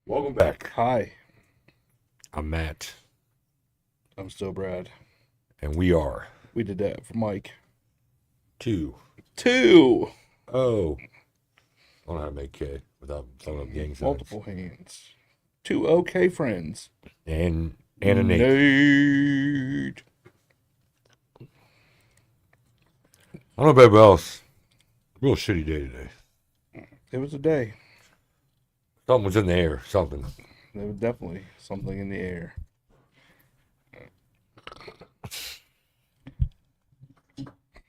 Welcome back. Hi, I'm Matt, I'm still Brad. and we are We did that for Mike. 2. Two Oh, I don't know how to make K without throwing up gang signs. multiple hands. Two okay friends. And a Nate. Nate. I don't know about everybody else. Real shitty day today. It was a day. Something was in the air. Something. There was definitely something in the air.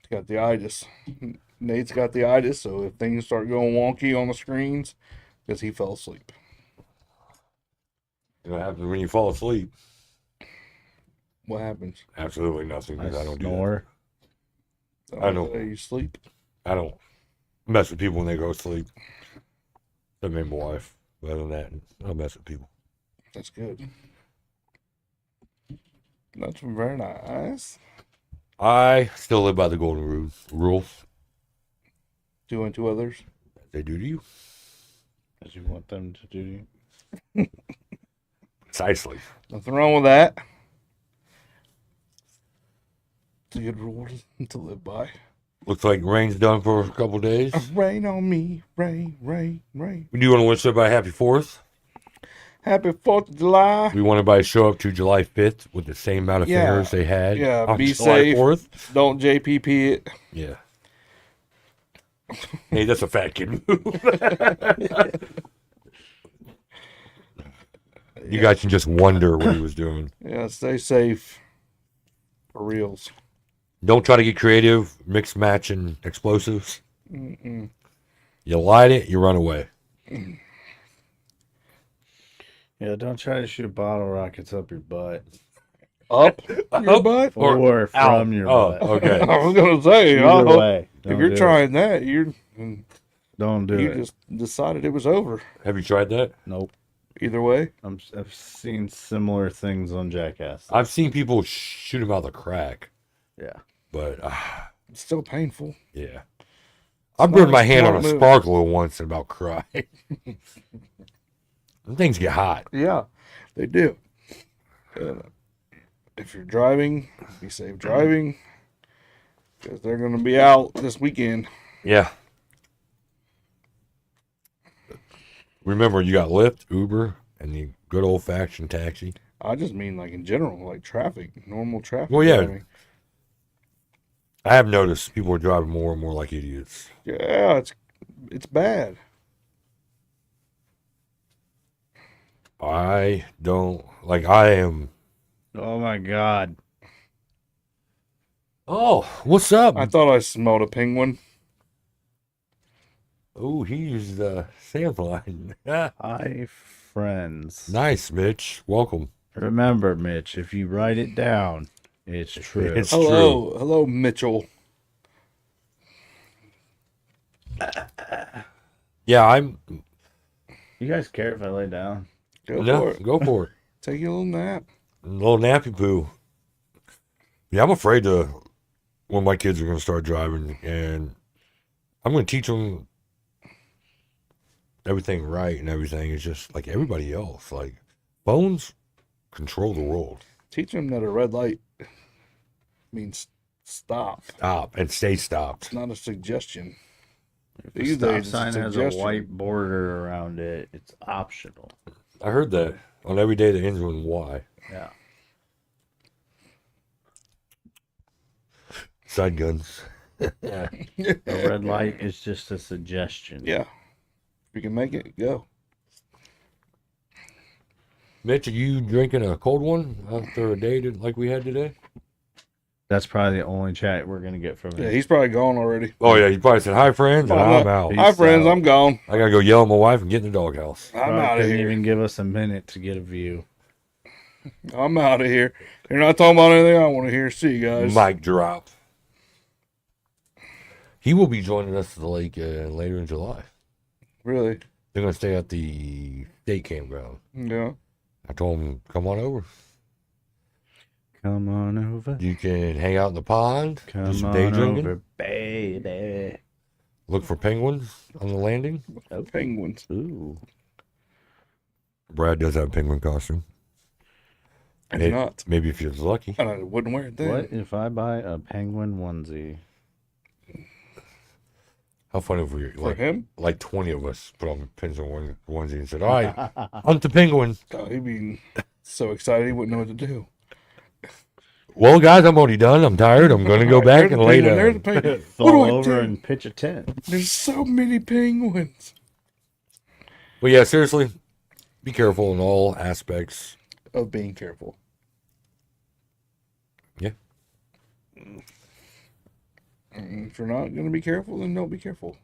Got the itis. Nate's got the itis, so if things start going wonky on the screens, because he fell asleep. You know what happens when you fall asleep? What happens? Absolutely nothing. Because I don't snore. do that. I don't. You sleep. I don't mess with people when they go to sleep. Except maybe my wife. Other than that, I don't mess with people. That's good. That's very nice. I still live by the golden rule. Do unto others. They do to you. As you want them to do. Precisely. Nothing wrong with that. It's a good rule to live by. Looks like rain's done for a couple days. Rain on me, rain, rain, rain. We do want to wish everybody happy 4th. Happy 4th of July. We want everybody to show up to July 5th with the same amount of Yeah. fingers they had Yeah, on be July safe. 4th. Don't JPP it. Yeah. Hey, that's a fat kid move. You guys can just wonder what he was doing. Yeah, stay safe. For reals. Don't try to get creative, mix matching explosives. Mm-mm. You light it, you run away. Yeah, don't try to shoot bottle rockets up your butt. Up your butt? Or from your butt. Okay. I was going to say, I Either hope way. if Don't you're do trying that, you Don't do it. just decided it was over. Have you tried that? Nope. Either way. I've seen similar things on Jackass. I've seen people shoot him out of the crack, Yeah. but It's still painful. yeah. I burned not my a hand on a smart move. sparkler once and about cried. Them things get hot. Yeah, they do. If you're driving, be safe driving. Because they're going to be out this weekend. Yeah. Remember, you got Lyft, Uber, and the good old-fashioned taxi. I just mean like in general, like traffic, normal traffic. Well, yeah. driving. I have noticed people are driving more and more like idiots. Yeah, it's bad. I don't, like, I am. Oh my God. Oh, what's up? I thought I smelled a penguin. Oh, he used the sandline. Hi, friends. Nice, Mitch. Welcome. Remember, Mitch, if you write it down, it's true. It's Hello, Mitchell. Yeah, I'm. You guys care if I lay down? Go No, for it. go for it. Take your little nap. A little nappy poo. Yeah, I'm afraid to when my kids are going to start driving, and I'm going to teach them everything right and everything. It's just like everybody else. Like, phones control the world. Teach them that a red light means stop. Stop and stay stopped. It's not a suggestion. If These the stop days, it's sign has a suggestion. white border around it, it's optional. I heard that on every day that ends with Y. Yeah. Side guns. A red light is just a suggestion. Yeah. If you can make it, go. Mitch, are you drinking a cold one after a day like we had today? That's probably the only chat we're gonna get from Yeah, him. he's probably gone already. Oh, yeah. You probably said, hi, friends, and I'm out. Hi, friends. out. I'm gone. I got to go yell at my wife and get in the doghouse. I'm Probably out of couldn't here. even give us a minute to get a view. I'm out of here. You're not talking about anything I want to hear. See you guys. Mic drop. He will be joining us at the lake later in July. Really? They're going to stay at the state campground. Yeah. I told him, come on over. Come on over. You can hang out in the pond, do Come some day on drinking, over, baby. look for penguins on the landing. Penguins. Ooh. Brad does have a penguin costume. I do not. Maybe if you're lucky. And I wouldn't wear it then. What if I buy a penguin onesie? How funny if we For him? like 20 of us put on the penguin onesie and said, "All right, hunt the penguin." Oh, he'd be so excited he wouldn't know what to do. Well, guys, I'm already done. I'm tired. I'm going to go All right, back there's and the lay penguin, there's the down. penguin. What do Fall I over do? and pitch a tent. There's so many penguins. But yeah, seriously, be careful in all aspects. Of being careful. Yeah. If you're not going to be careful, then don't be careful.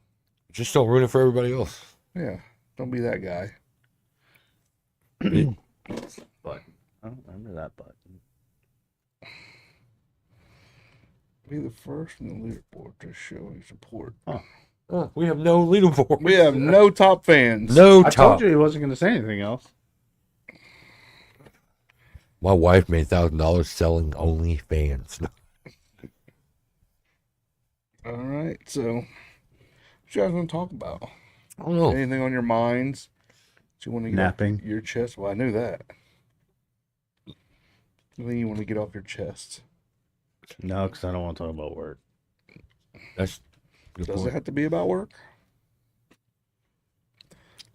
Just don't ruin it for everybody else. Yeah. Don't be that guy. Button. I don't remember that button. Be the first in the leaderboard to show your support. Oh, we have no leaderboard. We have no top fans. No I top. told you he wasn't going to say anything else. My wife made $1,000 selling OnlyFans. All right. So, what you guys want to talk about? I don't know. Anything on your minds that you want to get Napping. off your chest? Well, I knew that. Anything you want to get off your chest? No, because I don't want to talk about work. That's a good Does it point. have to be about work?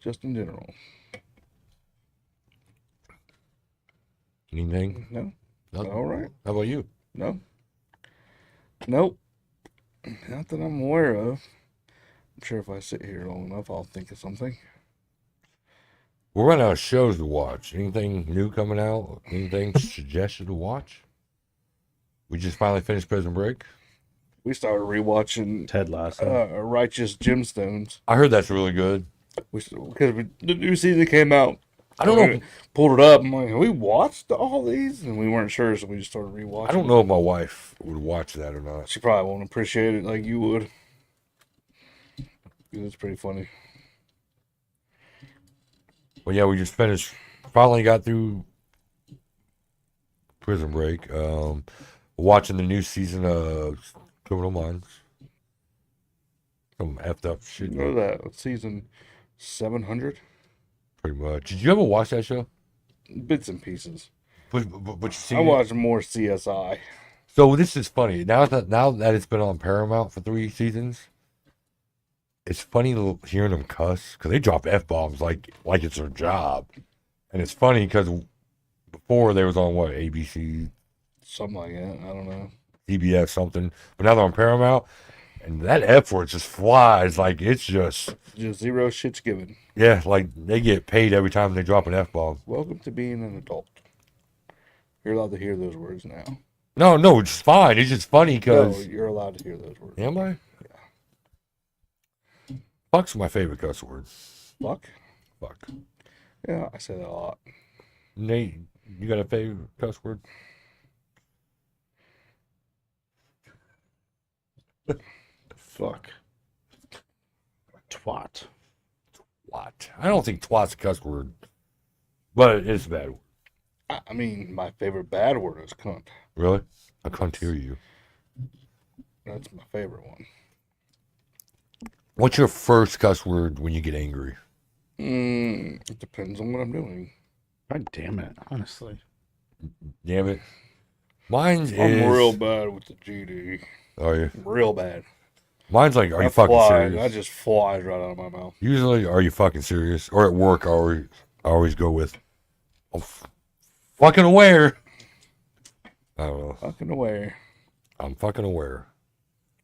Just in general. Anything? No? Nothing? All right. How about you? No? Nope. Not that I'm aware of. I'm sure if I sit here long enough, I'll think of something. We're running out of shows to watch. Anything new coming out? Anything suggested to watch? We just finally finished Prison Break. We started rewatching Ted Lasso. Righteous Gemstones. I heard that's really good. Because the new season came out. I don't know. Pulled it up. I'm like, have we watched all these? And we weren't sure, so we just started rewatching. I don't know if my wife would watch that or not. She probably won't appreciate it like you would. It's pretty funny. Well, yeah, we just finished. Finally got through Prison Break. Watching the new season of Criminal Minds. Some effed up shit. You know that season 700? Pretty much. Did you ever watch that show? Bits and pieces. But you see, I watched more CSI. so this is funny. Now that it's been on Paramount for 3 seasons, it's funny hearing them cuss because they drop F-bombs like it's their job, and it's funny because before they was on what, ABC, Something like that. I don't know. CBS, something, but now they're on Paramount, and that F word just flies like it's just Just zero shits given. yeah, like they get paid every time they drop an F-bomb. Welcome to being an adult. You're allowed to hear those words now. No, it's fine. It's just funny No, because you're allowed to hear those words. am I? Fuck's my favorite cuss word. Fuck? Fuck. Yeah, I say that a lot. Nate, you got a favorite cuss word? Fuck. Twat. Twat. I don't think twat's a cuss word, but it's a bad word. I mean, my favorite bad word is cunt. Really? I can't hear you. That's my favorite one. What's your first cuss word when you get angry? It depends on what I'm doing. God damn it, honestly. Damn it. Mine's I'm is... real bad with the GD. Are you? Real bad. Mine's like, are you That fucking flies. serious? That just flies right out of my mouth. Usually, are you fucking serious? Or at work, I always go with, I'm fucking aware. I don't know. Fucking aware. I'm fucking aware.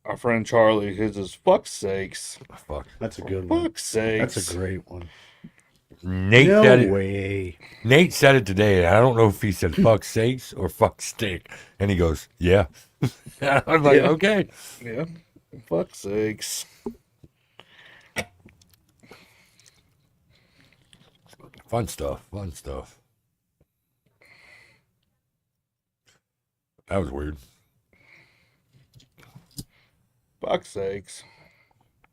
Our friend Charlie, his is fuck's sakes. Fuck. That's a good one. Fuck's sakes. That's a great one. Nate No said it. way. Nate said it today, and I don't know if he said fuck sakes or fuck steak. And he goes, yeah. I'm like, Yeah. okay. Yeah. Fuck's sakes. Fun stuff. Fun stuff. That was weird. Fuck's sakes.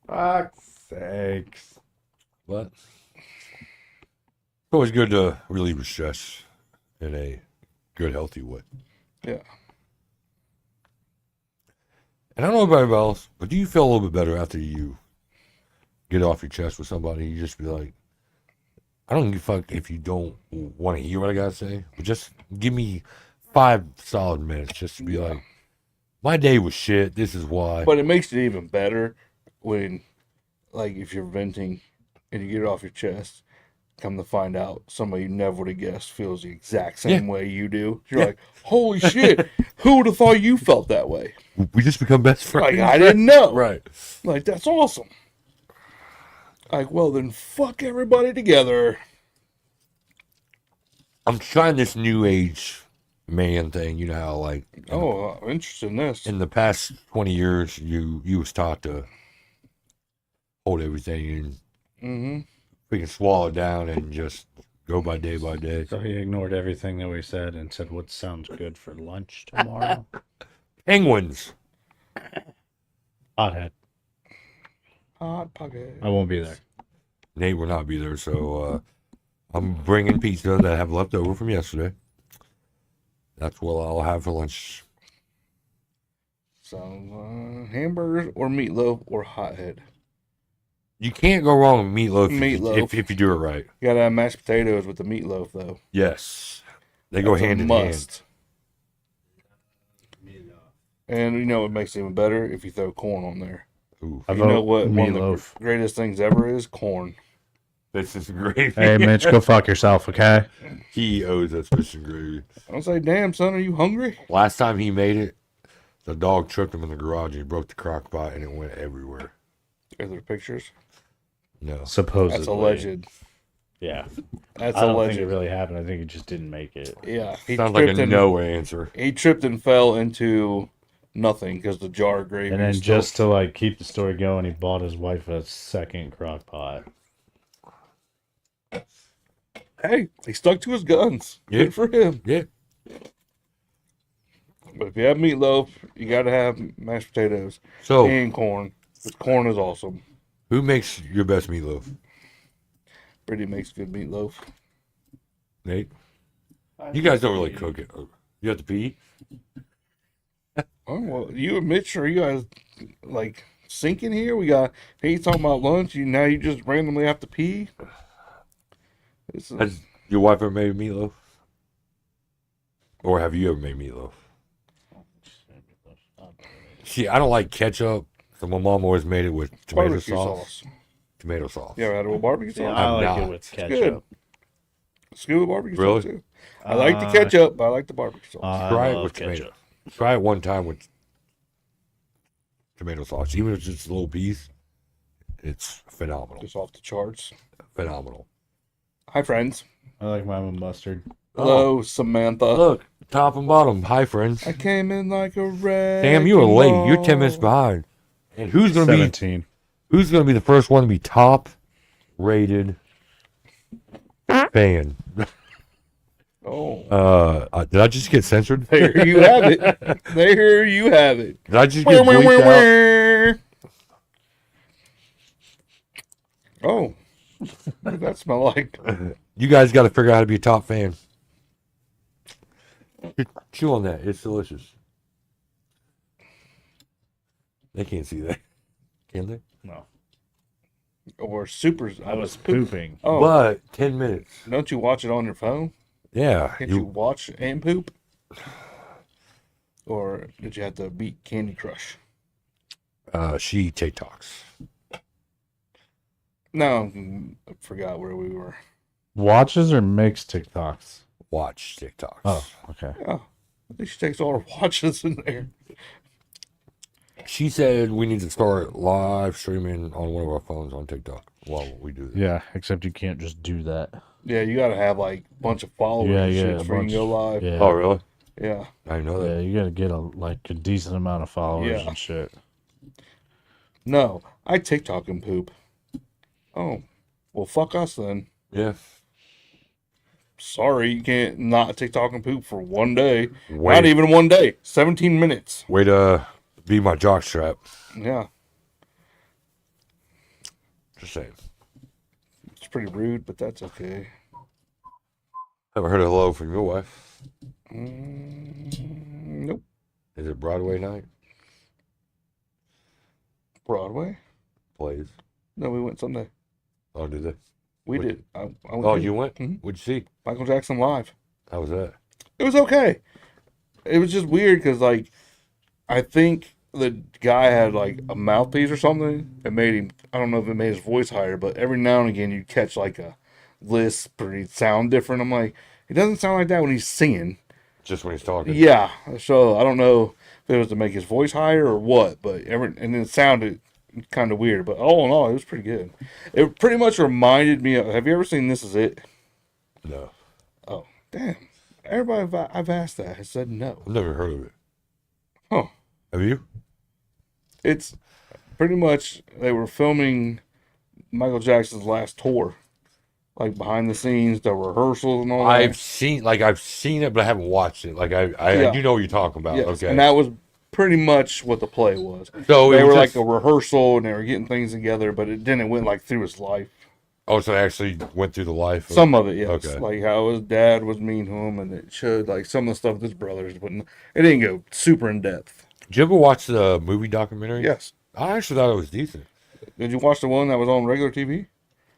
Fuck's sakes. But it's always good to relieve your stress in a good, healthy way. Yeah. And I don't know about everybody else, but do you feel a little bit better after you get off your chest with somebody? You just be like, I don't give a fuck if you don't want to hear what I gotta say, but just give me 5 solid minutes just to be like, my day was shit. This is why. But it makes it even better when, like, if you're venting and you get it off your chest, come to find out somebody you never would have guessed feels the exact same way you do. You're Yeah. like, holy shit, who would have thought you felt that way? We just become best friends. Like, I didn't know. Right. Like, that's awesome. Like, well, then fuck everybody together. I'm trying this new age man thing. You know how like I'm interested in this. in the past 20 years you was taught to hold everything and we can swallow it down and just go by day by day. So he ignored everything that we said and said, "What sounds good for lunch tomorrow?" Penguins. Hothead. Hot pocket. I won't be there. Nate will not be there, so I'm bringing pizza that I have left over from yesterday. That's what I'll have for lunch. So, hamburgers or meatloaf or hothead. You can't go wrong with meatloaf, Meatloaf. if you do it right. You gotta have mashed potatoes with the meatloaf, though. Yes. They go That's a hand in hand. must. And you know what makes it even better? If you throw corn on there. Ooh, I You know vote what one of meatloaf. the greatest things ever is? Corn. this is gravy. Hey, Mitch, go fuck yourself, okay? He owes us fish and gravy. I don't say, damn, son, are you hungry? Last time he made it, the dog tripped him in the garage and he broke the crock pot and it went everywhere. Are there pictures? No. Supposedly. That's alleged. Yeah. That's I don't alleged. think it really happened. I think he just didn't make it. Yeah. He Sounds like tripped a and- no answer. He tripped and fell into nothing because the jar of gravy. And then is still- just to like keep the story going, he bought his wife a second crock pot. Hey, he stuck to his guns. Yeah. Good for him. Yeah. But if you have meatloaf, you gotta have mashed potatoes So, and corn. Because corn is awesome. who makes your best meatloaf? Brady makes good meatloaf. Nate? You guys don't really cook it. You have to pee? Oh well, you and Mitch, are you guys like sinking here? We got he's talking about lunch. Now you just randomly have to pee. This is- Has your wife ever made meatloaf? Or have you ever made meatloaf? See, I don't like ketchup, so my mom always made it with tomato barbecue sauce. Tomato sauce. You ever had it with barbecue sauce? Yeah, I'm I like not. it with It's ketchup. good. It's good with barbecue Really? sauce too. I like the ketchup, but I like the barbecue sauce. Try I it love with ketchup. tomato. Try it one time with tomato sauce. Even if it's just a little piece, it's phenomenal. Just off the charts. Phenomenal. Hi friends. I like mine with mustard. Hello, Samantha. Look, top and bottom. Hi, friends. I came in like a red. Sam, you were late. You're 10 minutes behind. And who's gonna 17. be the first one to be top rated fan? Oh, Did I just get censored? there you have it. There you have it. Did I just get bleeped out? Oh, what did that smell like? You guys got to figure out how to be a top fan. Chew on that. It's delicious. They can't see that. Can they? No. Or super. I was pooping. Oh, But 10 minutes. don't you watch it on your phone? Yeah. Can't you watch and poop? Or did you have to beat Candy Crush? She TikToks. No, I forgot where we were. Watches or makes TikToks? Watch TikToks. Oh, okay. Yeah, I think she takes all her watches in there. She said we need to start live streaming on one of our phones on TikTok while we do this. Yeah, except you can't just do that. Yeah, you got to have like a bunch of followers Yeah, and yeah, shit a before you bunch. can go live. Yeah. Oh, really? Yeah. I didn't know that. Yeah, you gotta get a decent amount of followers Yeah. and shit. No, I TikTok and poop. Oh, well, fuck us then. Yeah. Sorry, you can't not TikTok and poop for one day. Way, Not even one day. 17 minutes. way to be my jockstrap. Yeah, Just saying. it's pretty rude, but that's okay. Ever heard of hello from your wife? Nope. Is it Broadway night? Broadway? Plays. No, we went Sunday. Oh, do they? We What- did. I went Oh, too. you went? Mhm. What'd you see? Michael Jackson live. How was that? It was okay. It was just weird because, like, I think the guy had like a mouthpiece or something. It made him. I don't know if it made his voice higher, but every now and again you'd catch like a lisp or he'd sound different. I'm like, he doesn't sound like that when he's singing. Just when he's talking. Yeah. So I don't know if it was to make his voice higher or what, but and it sounded kind of weird. But all in all, it was pretty good. It pretty much reminded me of. Have you ever seen This Is It? No, Oh, damn. Everybody I've asked that has said no. I've never heard of it. Huh. Have you? It's pretty much they were filming Michael Jackson's last tour, like behind the scenes, the rehearsals and all that. I've seen it, but I haven't watched it. Like I Yeah. do know what you're talking about. Yes, Okay. and that was pretty much what the play was. So They it were was like just, a rehearsal and they were getting things together, but it went like through his life. oh, so they actually went through the life. Some of it, yes, Okay. like how his dad was mean to him, and it showed like some of the stuff with his brothers, but it didn't go super in depth. Did you ever watch the movie documentary? Yes. I actually thought it was decent. Did you watch the one that was on regular TV?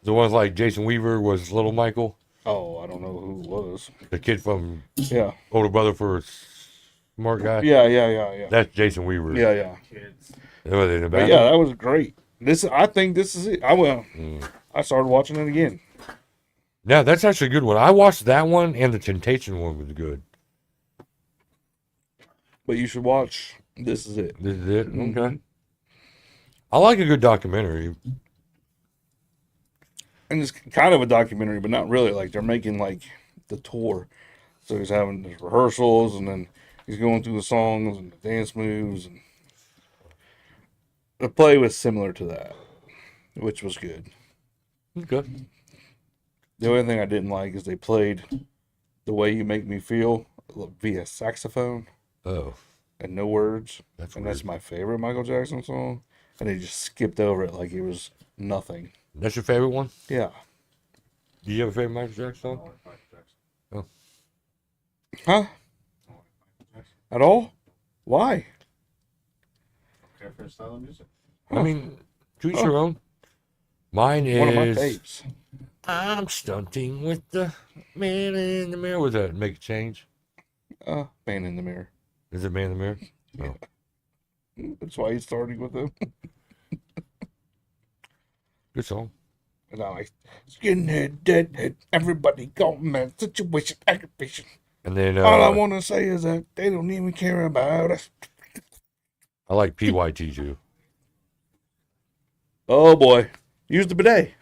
The ones like Jason Weaver was Little Michael, Oh, I don't know who it was. the kid from Yeah, Older Brother for a Smart Guy. yeah. That's Jason Weaver. Yeah. It was in the But back. yeah, that was great. I think this is it. Mm. I started watching it again. Yeah, that's actually a good one. I watched that one, and the Temptation one was good. But you should watch This Is It. This is it. Mhm. Okay. I like a good documentary. And it's kind of a documentary, but not really. Like they're making like the tour. So he's having his rehearsals and then he's going through the songs and the dance moves, and the play was similar to that, which was good. Okay. The only thing I didn't like is they played The Way You Make Me Feel via saxophone Oh, and no words. that's And weird. that's my favorite Michael Jackson song. And they just skipped over it like it was nothing. That's your favorite one? Yeah. Do you have a favorite Michael Jackson song? Huh? At all? Why? Care for his style of music. I mean, to each Oh. your own. Mine One of my is faves. I'm stunting with the man in the mirror. Was that Make a Change? Man in the Mirror. Is it Man in the Mirror? No. That's why he's starting with him. Good song. And I like skinhead, deadhead, everybody got mad, situation, aggravation. And then All I want to say is that they don't even care about us. I like PYT too. Oh boy. Use the bidet.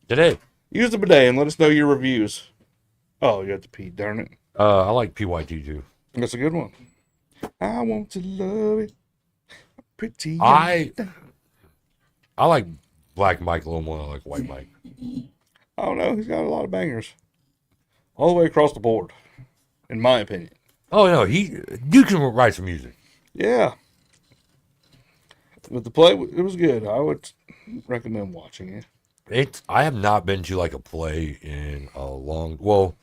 Today, Use the bidet and let us know your reviews. Oh, you have to pee, darn it. I like PYT too. That's a good one. I want to love it. Pretty. I like Black Mike a little more than I like White Mike. I don't know. He's got a lot of bangers. All the way across the board, in my opinion. Oh no, you can write some music. Yeah. But the play, it was good. I would recommend watching it. I have not been to like a play in a long. Well,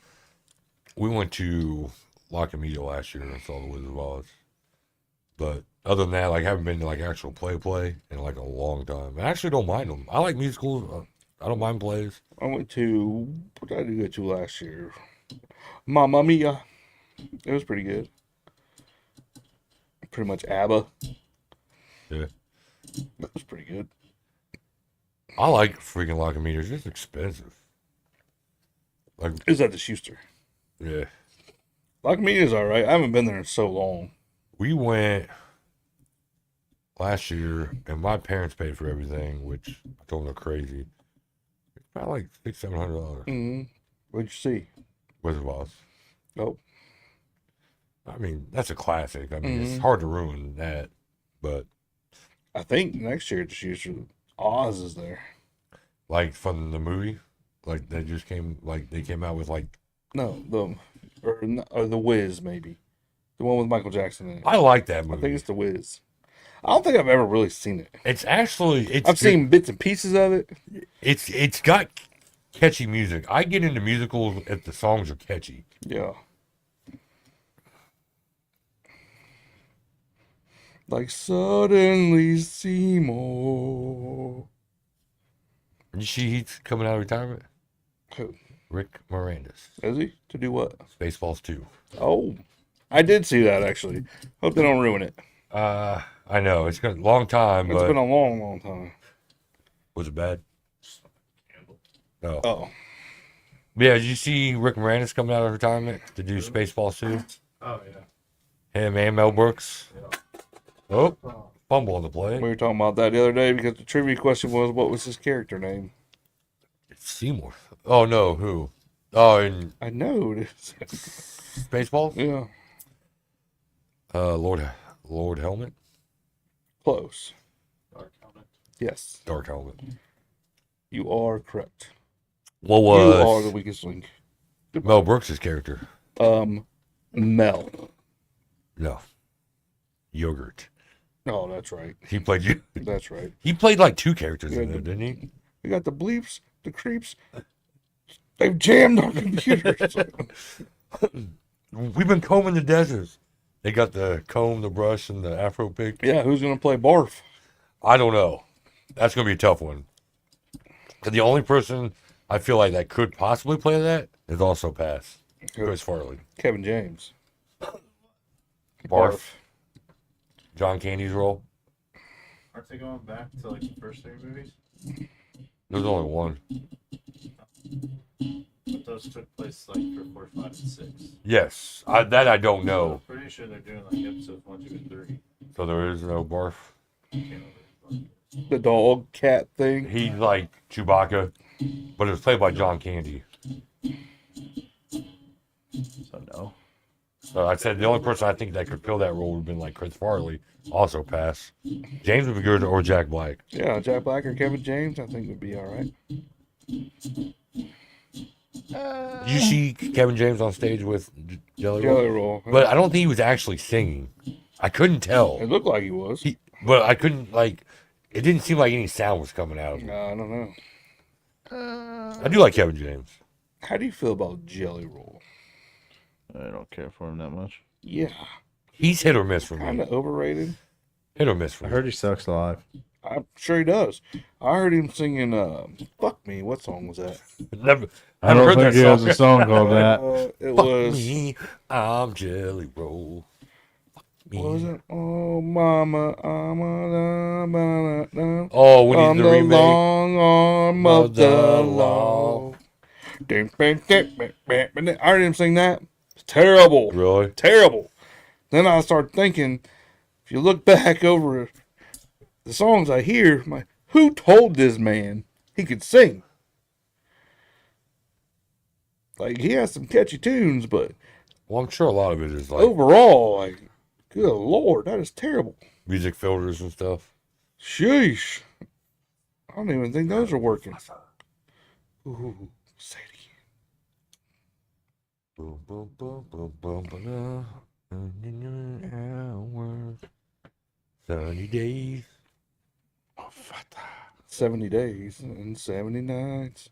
we went to La Comida last year and saw the Wizard of Oz. But other than that, like I haven't been to like actual play in like a long time. I actually don't mind them. I like musicals. I don't mind plays. I went to, what did I go to last year? Mamma Mia. It was pretty good. Pretty much ABBA. Yeah. That was pretty good. I like freaking La Comida. It's just expensive. Like, It was at the Schuster. yeah. Like me is all right. I haven't been there in so long. We went last year, and my parents paid for everything, which I told them they're crazy. It's probably like $600-700. Mm-hmm. What'd you see? Wizard of Oz. Oh, I mean, that's a classic. I mean, it's Mhm. hard to ruin that, but I think next year at the Schuster, Oz is there. like from the movie, like they just came, like they came out with like No, or the Wiz maybe, the one with Michael Jackson in it. I like that I movie. think it's the Wiz. I don't think I've ever really seen it. It's actually it's I've good. seen bits and pieces of it. It's got catchy music. I get into musicals if the songs are catchy. Yeah. Like suddenly Seymour. You see he's coming out of retirement? Who? Rick Moranis. Is he? To do what? Spaceballs 2. Oh, I did see that actually. Hope they don't ruin it. I know. It's been a long time, It's but been a long, long time. was it bad? No. Oh, Yeah, did you see Rick Moranis coming out of retirement to do Spaceballs 2? Oh yeah. Him and Mel Brooks. Oh, fumble on the play. we were talking about that the other day because the trivia question was, what was his character name? It's Seymour. Oh, no, who? Oh, in I know it is. Spaceballs? Yeah, Lord Helmet? close. Dark Helmet. Yes, Dark Helmet. you are correct. What You are the was weakest link. Mel Brooks' character? Mel. No. Yogurt. Oh, that's right. He played you. That's right. He played like 2 characters Yeah, in there, didn't he? We got the bleeps, the creeps. They've jammed our computers. We've been combing the deserts. They got the comb, the brush, and the afro pick. Yeah, who's gonna play Barf? I don't know. That's going to be a tough one. 'Cause the only person I feel like that could possibly play that is also Pass. Chris Farley. Kevin James. Barf. John Candy's role. Aren't they going back to like the first 3 movies? There's only one. But those took place like for 4, 5, and 6. Yes. That I don't So know. I'm pretty sure they're doing like episodes 1, 2, and 3. So there is no Barf. Can't remember. The dog cat thing. He's like Chewbacca, but it was played by John Candy. So no. So I said the only person I think that could fill that role would have been like Chris Farley. Also Pass. James would be good, or Jack Black. Yeah, Jack Black or Kevin James, I think would be all right. Did you see Kevin James on stage with Jelly Roll? Jelly Roll. But I don't think he was actually singing. I couldn't tell. It looked like he was. But I couldn't, like, it didn't seem like any sound was coming out of him. No, I don't know. I do like Kevin James. How do you feel about Jelly Roll? I don't care for him that much. Yeah, He's hit or miss for kind me. of overrated. Hit or miss for I me. heard he sucks live. I'm sure he does. I heard him singing "Fuck Me." What song was that? Never, I don't think he has a song called that. It Fuck was. me, I'm Jelly Roll. Fuck me. What was it? Oh, mama, I'm a Oh, when on he's the the remake. long arm of the law. law. I heard him sing that. It's terrible. Really? Terrible. Then I start thinking, if you look back over the songs I hear, who told this man he could sing? Like, he has some catchy tunes, but Well, I'm sure a lot of it is like overall, like, good Lord, that is terrible. music filters and stuff. Sheesh. I don't even think those are working. Ooh, say it again. Boom, boom, boom, boom, boom, boom, hours, sunny days. 70 days and 70 nights.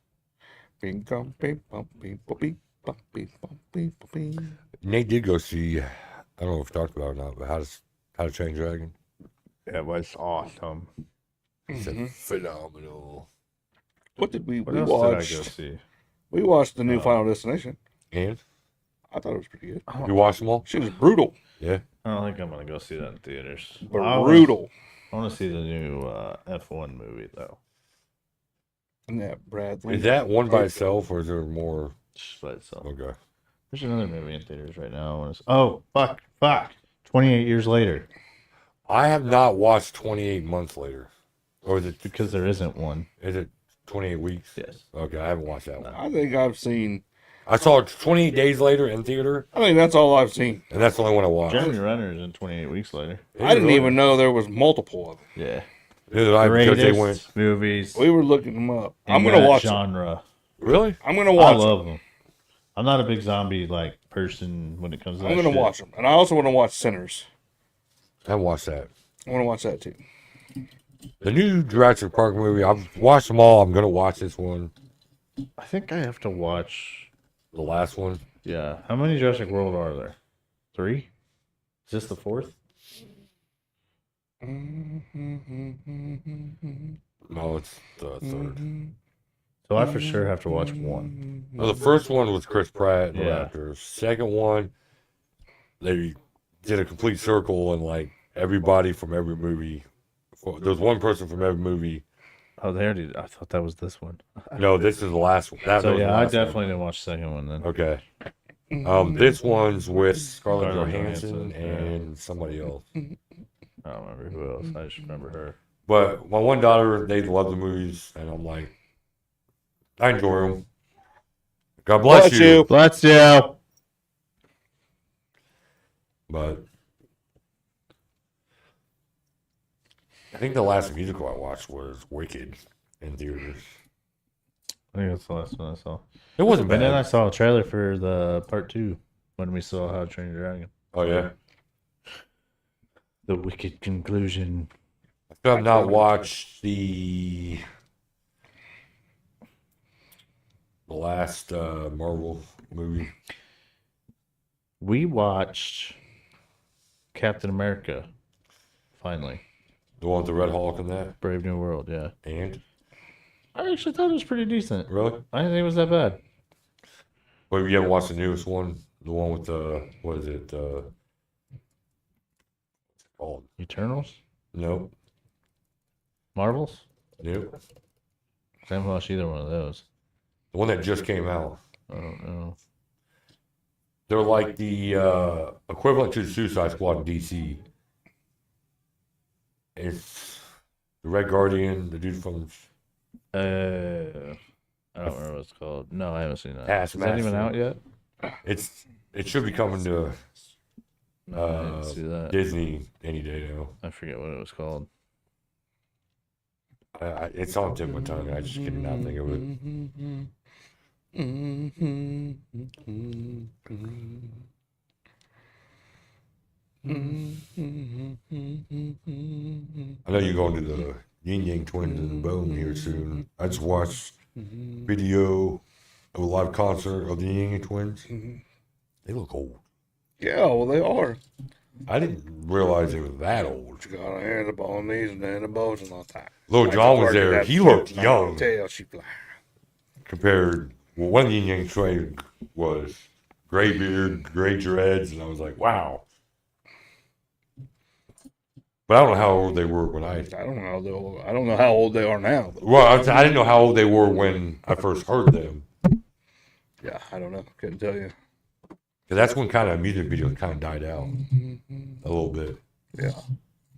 Bing, bong, bing, bong, bing, bong, bing, bong, bing, bong, bing, bong, bing. Nate did go see. I don't know if we talked about it or not, but How to Train Dragon. It was awesome. He said phenomenal. What did we What we else watched? did I go see? We watched the new Final Destination. And I thought it was pretty good. you watched them all? She was brutal. Yeah. I don't think I'm gonna go see that in theaters. Brutal. I want to see the new F1 movie though. And that Bradley. Is that one by itself, or is there more? Just by itself. Okay. There's another movie in theaters right now. I wanna Oh, fuck. 28 years later. I have not watched 28 Months Later, or is it Because there isn't one. 28 weeks? Yes. Okay, I haven't watched that one. I think I've seen. I saw it 28 Days Later in theater, I think that's all I've seen. and that's the only one I watched. Jeremy Renner is in 28 weeks later. I didn't even know there was multiple of them. Yeah. Neither did I, because they Greatest went. movies. We were looking them up. I'm in gonna that watch them. genre. Really? I'm gonna I watch them. love them. I'm not a big zombie like person when it comes to that I'm gonna shit. watch them, and I also want to watch Sinners. I haven't watched that. I want to watch that too. The new Jurassic Park movie, I've watched them all. I'm gonna watch this one, I think I have to watch. the last one. Yeah. How many Jurassic World are there? 3? Is this the 4th? No, it's the third. So I for sure have to watch one. Well, the first one was Chris Pratt and the Yeah. Raptors. Second one, they did a complete circle and like everybody from every movie. There's one person from every movie. Oh, they already. I thought that was this one. No, this is the last one. That So was the yeah, I last one. definitely didn't watch the second one then. Okay. This one's with Scarlett Scarlett Johansson Johansson, and somebody else. I don't remember who else. I just remember her. But my one daughter, they love the movies, and I'm like, I enjoy them. God bless you. Bless you. But I think the last musical I watched was Wicked in theaters. I think that's the last one I saw. It wasn't But then I bad. saw a trailer for the part 2 when we saw How to Train Your Dragon. Oh yeah. The wicked conclusion. I still have not watched the last Marvel movie. We watched Captain America. Finally, The one with the Red Hulk and that. Brave New World. Yeah, And I actually thought it was pretty decent. really? I didn't think it was that bad. But you haven't watched the newest one? The one with the what is it? What's it called? Eternals, Nope. Marvels. Nope. I haven't watched either one of those. The one that just came out. I don't know. They're like the equivalent to the Suicide Squad in DC. It's the Red Guardian, the dude from I don't remember what it's called. No, I haven't seen that. Taskmaster. Is that even out yet? it should be coming to No, I didn't see that. Disney any day now. I forget what it was called. It's on tip of my tongue. I just cannot think of it. I know you're going to the Yin Yang Twins in Bone here soon. I just watched video of a live concert of the Yin Yang Twins. They look old. Yeah, well, they are. I didn't realize they were that old. She got her hair in the bone knees and then the bows and all that. Lil Jon was there. He looked young Tail, she fly. compared. Well, one of the Yin Yang Twins was gray beard, gray dreads, and I was like, wow. But I don't know how old they were when I. I don't know how old. I don't know how old they are now. But Well, I didn't know how old they were when I first heard them. yeah, I don't know. Couldn't tell you. Because that's when kind of music videos kind of died out a little bit. Yeah.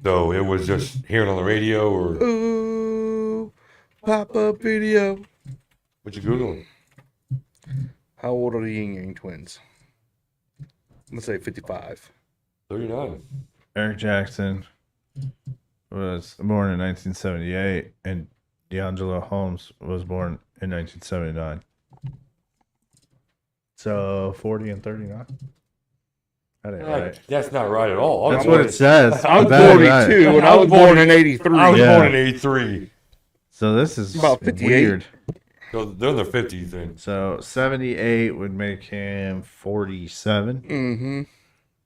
So it was just hearing on the radio or Ooh, pop up video. what you googling? How old are the Yin Yang Twins? Let's say 55. 39. Eric Jackson was born in 1978, and D'Angelo Holmes was born in 1979. So 40 and 39. That ain't right. That's not right at all. That's what it says. I'm but that ain't 42 right. and I was born in 83. I was Yeah. born in 83. So this is About 58. weird. So they're in their 50s then. So 78 would make him 47. Mm-hmm.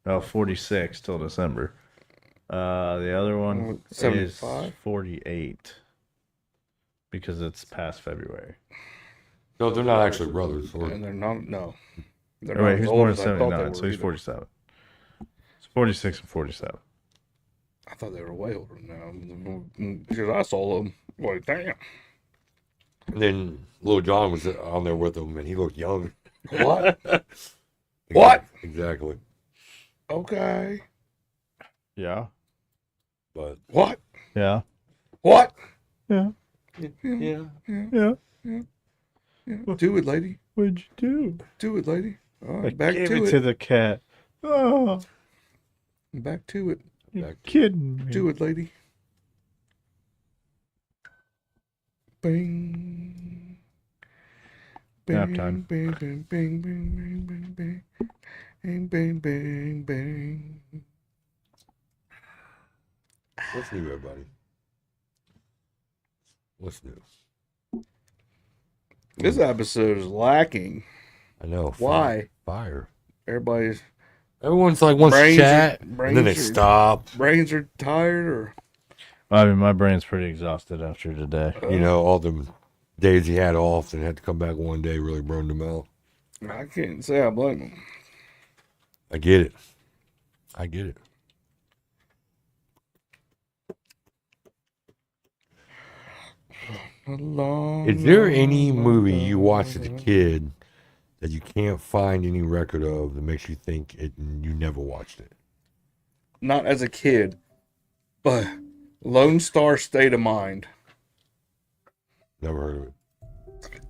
Oh, 46 till December. The other one is 75? 48 because it's past February. So they're not actually brothers. Or, And they're not, no. They're Oh, wait, as he's old born in as I thought they 79, were so he's either. 47. It's 46 and 47. I thought they were way older now. Because I saw them. Like, damn. and then Lil Jon was on there with them and he looked young. What? What? Exactly. Okay. Yeah. But What? Yeah. What? Yeah. yeah. Yeah. Do it, lady. What'd you do? Do it, lady. All I right, back gave to it it. to the cat. Oh, Back to it. you're Back to- kidding me. Do it, lady. Bing. Nap Bing, time. Bing, bing, bing, bing, bing, bing, bing. Bing, bing, bing, bing. What's new, everybody? What's new? This episode is lacking. I know. Why? Fire. Everybody's Everyone's like wants to Brains chat, are- and then they brains are- stop. brains are tired or I mean, my brain's pretty exhausted after today. You know, all them days he had off and had to come back one day really burned him out. I can't say I blame him. I get it. I get it. Is there any movie you watched as a kid that you can't find any record of that makes you think it you never watched it? Not as a kid, but Lone Star State of Mind. Never heard of it.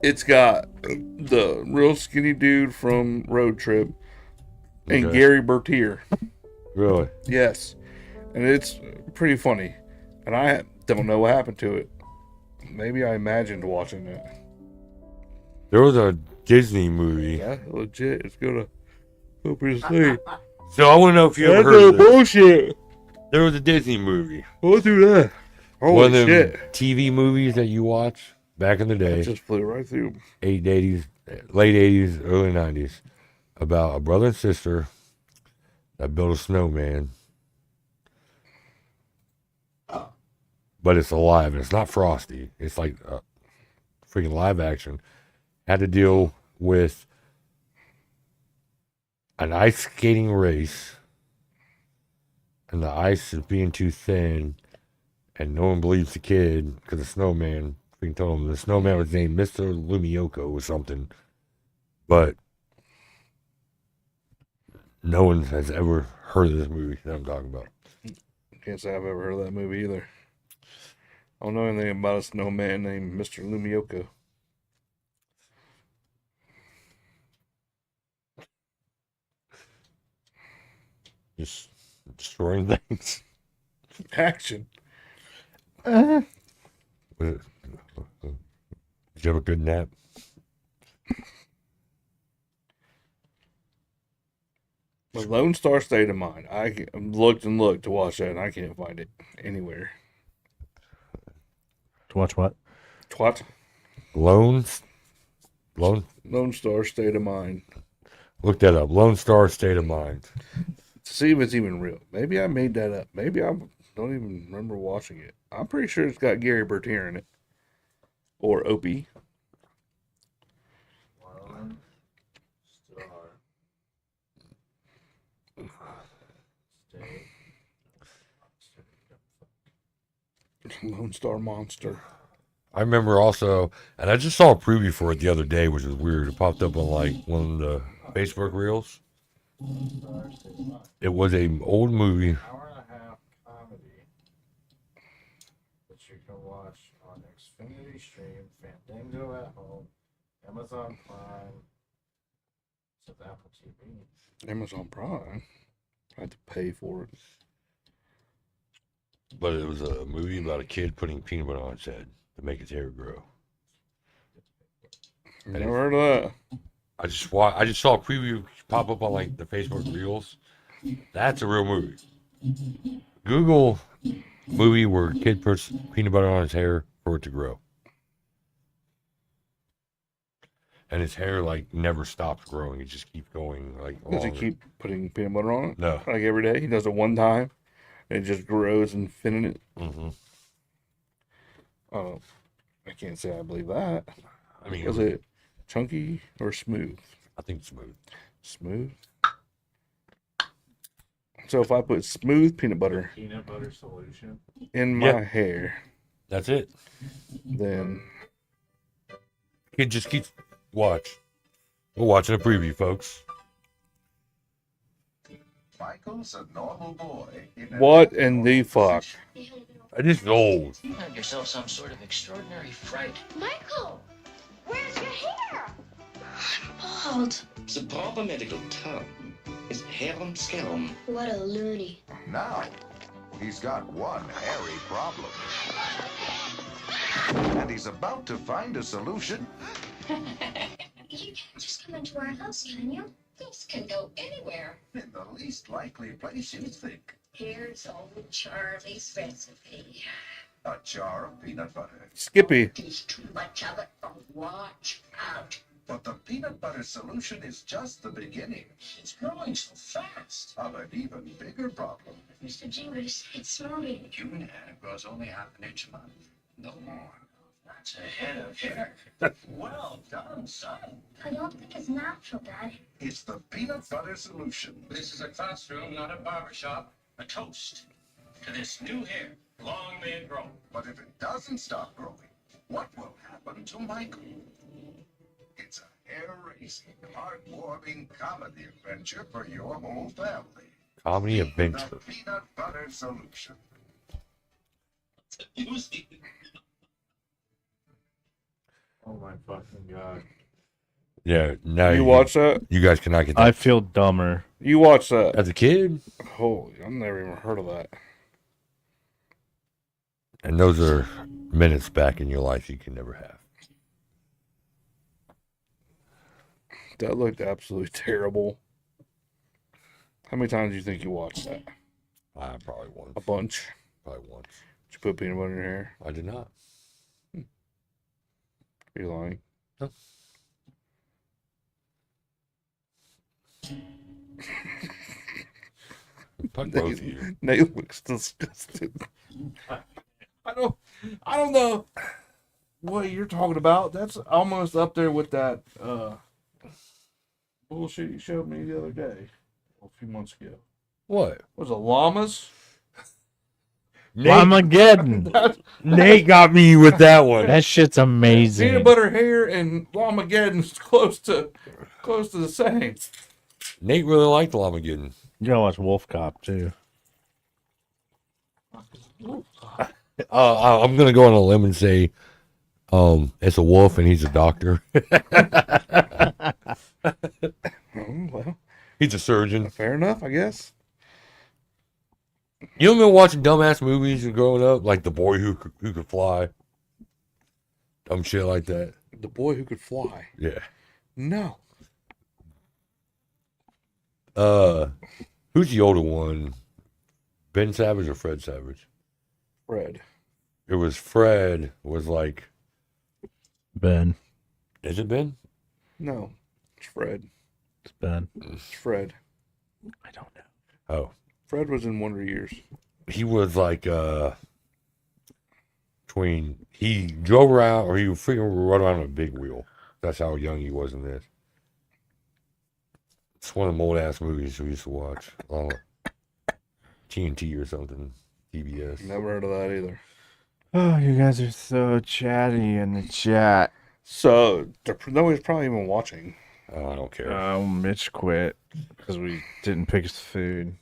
It's got the real skinny dude from Road Trip and Okay. Gary Bertier. Really? Yes. And it's pretty funny. And I don't know what happened to it. Maybe I imagined watching it. There was a Disney movie. Yeah, legit. It's gonna help you sleep. So I want to know if you ever That's heard no of this. bullshit. There was a Disney movie. We'll do that. One Holy of them shit. TV movies that you watch back in the It day, just flew right through. late 80s, early 90s, about a brother and sister that built a snowman. But it's alive, and it's not Frosty. It's like freaking live action. Had to deal with an ice skating race, and the ice is being too thin, and no one believes the kid because the snowman freaking told him the snowman was named Mr. Lumioko or something. But no one has ever heard of this movie that I'm talking about. Can't say I've ever heard of that movie either. I don't know anything about a snowman named Mr. Lumioko. Just destroying things. Action. Did you have a good nap? The Lone Star State of Mind. I looked and looked to watch that, and I can't find it anywhere. To watch what? Twat. Lone. Lone Star State of Mind. Look that up. Lone Star State of Mind. To see if it's even real. Maybe I made that up. Maybe I don't even remember watching it. I'm pretty sure it's got Gary Bertier in it. Or Opie. Lone Star Monster. I remember also, and I just saw a preview for it the other day, which was weird. It popped up on like one of the Facebook reels. It was an old movie. Hour and a half comedy that you can watch on Xfinity Stream, Fandango at Home, Amazon Prime, it's Apple TV. Amazon Prime. I had to pay for it. But it was a movie about a kid putting peanut butter on his head to make his hair grow. Never heard of that. I just saw a preview pop up on like the Facebook reels. That's a real movie. Google movie where a kid puts peanut butter on his hair for it to grow. And his hair like never stops growing. It just keeps going like Does he longer. keep putting peanut butter on it? No. Like every day? He does it one time. And it just grows infinite. Mm-hmm. Oh, I can't say I believe that. I mean, Is it chunky or smooth? I think it's smooth. Smooth. So if I put smooth peanut butter Peanut butter solution. in my Yeah. hair, That's it. then Kid just keeps watch. We're watching a preview, folks. Michael's a normal boy. what in the fuck? This is old. You have yourself some sort of extraordinary fright. Michael, where's your hair? I'm bald. The proper medical term is harum scarum. What a loony. Now, he's got one hairy problem. And he's about to find a solution. You can't just come into our house, can you? This can go anywhere. In the least likely place you think. Here's old Charlie's recipe. A jar of peanut butter. Skippy. There's too much of it. Watch out. But the peanut butter solution is just the beginning It's growing so fast. of an even bigger problem. Mr. Jingles, it's moving. Human hair grows only half an inch a month, no more. That's a head of hair. Well done, son. I don't think it's natural, Dad. It's the peanut butter solution. This is a classroom, not a barber shop. A toast to this new hair. Long may it grow. But if it doesn't stop growing, what will happen to Michael? It's a hair-raising, heartwarming comedy adventure for your whole family. Comedy adventure. The peanut butter solution. Oh my fucking god. Yeah, now You watch that? You guys cannot get that. I feel dumber. You watch that? As a kid, Holy, I've never even heard of that. and those are minutes back in your life you can never have. That looked absolutely terrible. How many times do you think you watched that? Probably once. A bunch. Probably once. Did you put peanut butter in your hair? I did not. Are you lying? No. Fuck both of you. Nate looks disgusted. I don't know what you're talking about. That's almost up there with that bullshit you showed me the other day, a few months ago. What? Was it llamas? Llamageddon. That, Nate got me with that one. That shit's amazing. peanut butter hair and llamageddon's close to the same. Nate really liked Llamageddon. You gotta watch Wolf Cop too. I'm gonna go on a limb and say, it's a wolf and he's a doctor. Oh, well, He's a surgeon. fair enough, I guess. You remember watching dumbass movies growing up, like The Boy Who Could Fly, dumb shit like that. The boy who could fly. Yeah. No. Who's the older one? Ben Savage or Fred Savage? Fred. It was Fred. Was like, Ben. is it Ben? No. It's Fred. It's Ben. It's Fred. I don't know. Oh, Fred was in Wonder Years. he was like he drove around or he would freaking run around on a big wheel. That's how young he was in this. It's one of the old ass movies we used to watch. TNT or something. TBS. Never heard of that either. Oh, you guys are so chatty in the chat. So, nobody's probably even watching. Oh, I don't care. Oh, Mitch quit because we didn't pick his food.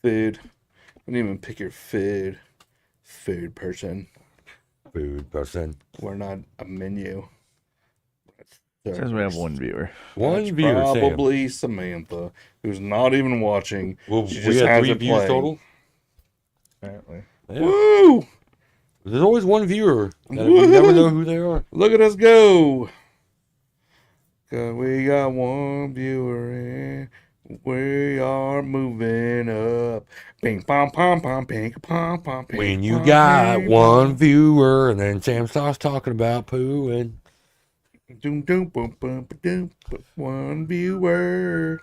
Food. We didn't even pick your food. Food person. Food person. We're not a menu. It says we have one viewer. One That's viewer, Sam. probably Samantha, who's not even watching. Well, She we just had has 3 it views playing. total. Apparently. Yeah. Woo! There's always one viewer that we never know who they are. Look at us go. 'Cause we got one viewer in. We are moving up. Ping pong pom pom ping pom pom ping. When you pong, got ping, one pong. viewer and then Sam starts talking about poo and Doom doom boom boom ba, doom. One viewer.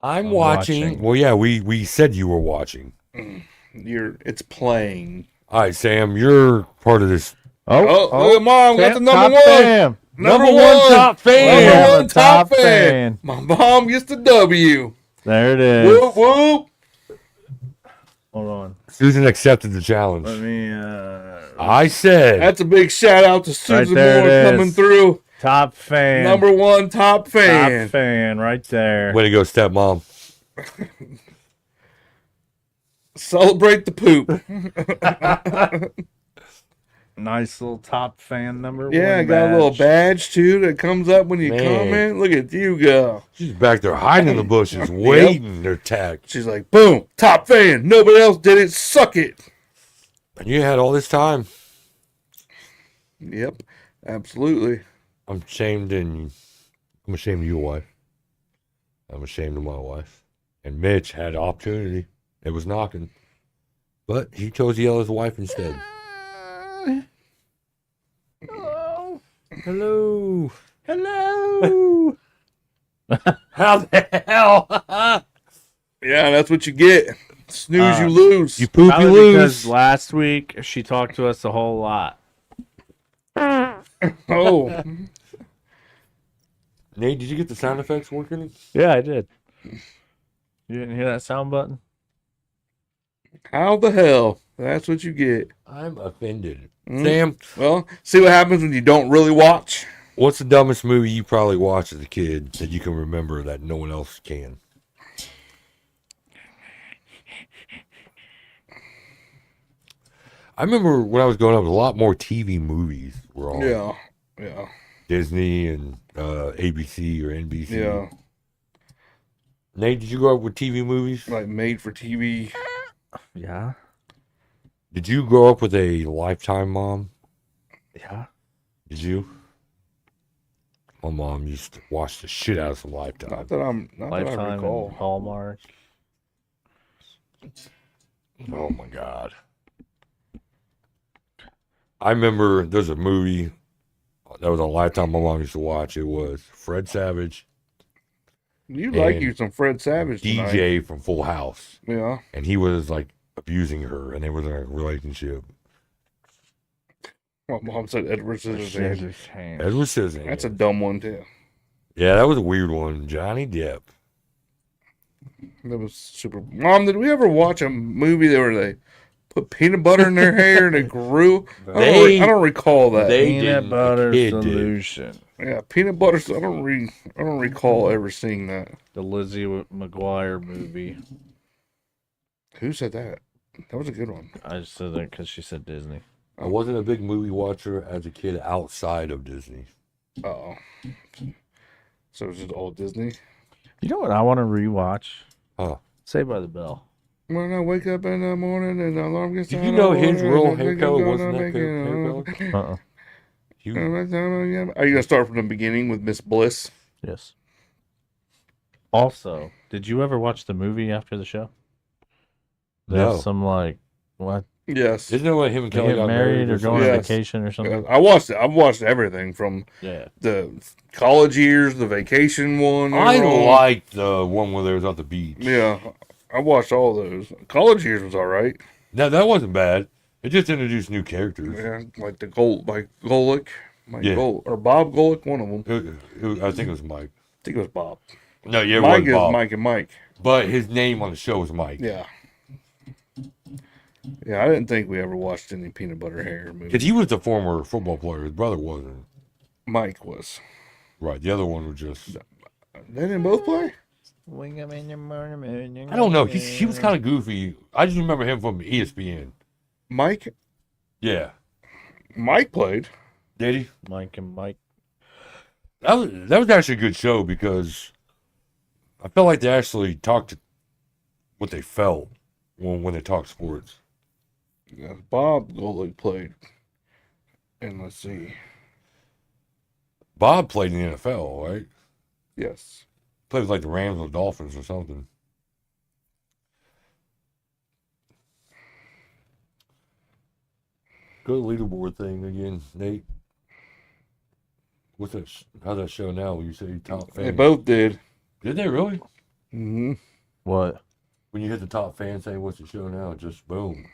I'm watching. watching. Well, yeah, we said you were watching. It's playing. All right, Sam, you're part of this. Oh, look at mom. Got the number top one. fan. Number one top fan. Number Yeah, one the top top fan. fan. My mom gets the W. There it is. Whoop whoop. Hold on. Susan accepted the challenge. Let me. I said. That's a big shout out to Susan there it Moore is. coming through. Top fan. Number one top fan. Top fan right there. Way to go, stepmom. Celebrate the poop. Nice little top fan number Yeah, I one. got a little badge. badge too that comes up when you Man. comment. Look at you go. She's back there hiding in the bushes, waiting their tag. She's like, boom, top fan. Nobody else did it. Suck it. And you had all this time. Yep, absolutely. I'm ashamed of your wife. I'm ashamed of my wife. And Mitch had the opportunity. It was knocking. But he chose to yell at his wife instead. Hello. Hello. Hello. How the hell? Yeah, that's what you get. Snooze, you lose. You poop, you Probably lose. because last week she talked to us a whole lot. Oh, Nate, did you get the sound effects working? Yeah, I did. You didn't hear that sound button? how the hell? That's what you get. I'm offended. Mm. Sam, Well, see what happens when you don't really watch. what's the dumbest movie you probably watched as a kid that you can remember that no one else can? I remember when I was growing up, a lot more TV movies were on. Yeah. Disney and ABC or NBC. Yeah. Nate, did you grow up with TV movies? Like made for TV. Yeah. Did you grow up with a Lifetime mom? Yeah. Did you? My mom used to watch the shit out of some Lifetime. Not that I Lifetime recall. and Hallmark. Oh my God. I remember there's a movie that was on Lifetime my mom used to watch. It was Fred Savage, You like And you some Fred Savage tonight. DJ from Full House. Yeah. And he was like abusing her and they were in a relationship. My mom said Edward Scissorhands. Edward Scissorhands. That's a dumb one too. Yeah, that was a weird one. Johnny Depp. That was super. Mom, did we ever watch a movie where they put peanut butter in their hair and it grew? I don't recall that. They Peanut didn't. butter The kid did. solution. Yeah, peanut butter. I don't recall ever seeing that. The Lizzie McGuire movie. Who said that? That was a good one. I just said that because she said Disney. I wasn't a big movie watcher as a kid outside of Disney. Oh. So it was just all Disney. You know what I want to rewatch? Huh. Saved by the Bell. When I wake up in the morning and the alarm gets Did on, you know his I real think hair I'm color gonna wasn't that make it hair color? He- Are you gonna start from the beginning with Miss Bliss? Yes. Also, did you ever watch the movie after the show? There's No. some like what? Yes. Isn't that what him and They Kelly get got married or something? going on Yes. vacation or something? I watched it. I've watched everything from Yeah. the college years, the vacation one. I all- liked the one where they was at the beach. Yeah, I watched all those. College years was all right. That wasn't bad. It just introduced new characters. Yeah, like Golick, Yeah. or Bob Golick, one of them. I think it was Mike. I think it was Bob. No, yeah, it Mike was is Bob. Mike and Mike. But his name on the show was Mike. Yeah. Yeah, I didn't think we ever watched any peanut butter hair movies. Because he was the former football player. His brother wasn't. Mike was. Right. The other one was just. They didn't both play? I don't know. He was kind of goofy. I just remember him from ESPN. Mike? Yeah. Mike played. Did he? Mike and Mike. That was actually a good show because I felt like they actually talked what they felt when they talked sports. Yeah, Bob Golick played. And let's see. Bob played in the NFL, right? Yes. Played with like the Rams or the Dolphins or something. Go to the leaderboard thing again, Nate. What's that? How's that show now? You say top fan. They both did. Did they really? Mm-hmm. What? When you hit the top fan saying what's the show now, just boom.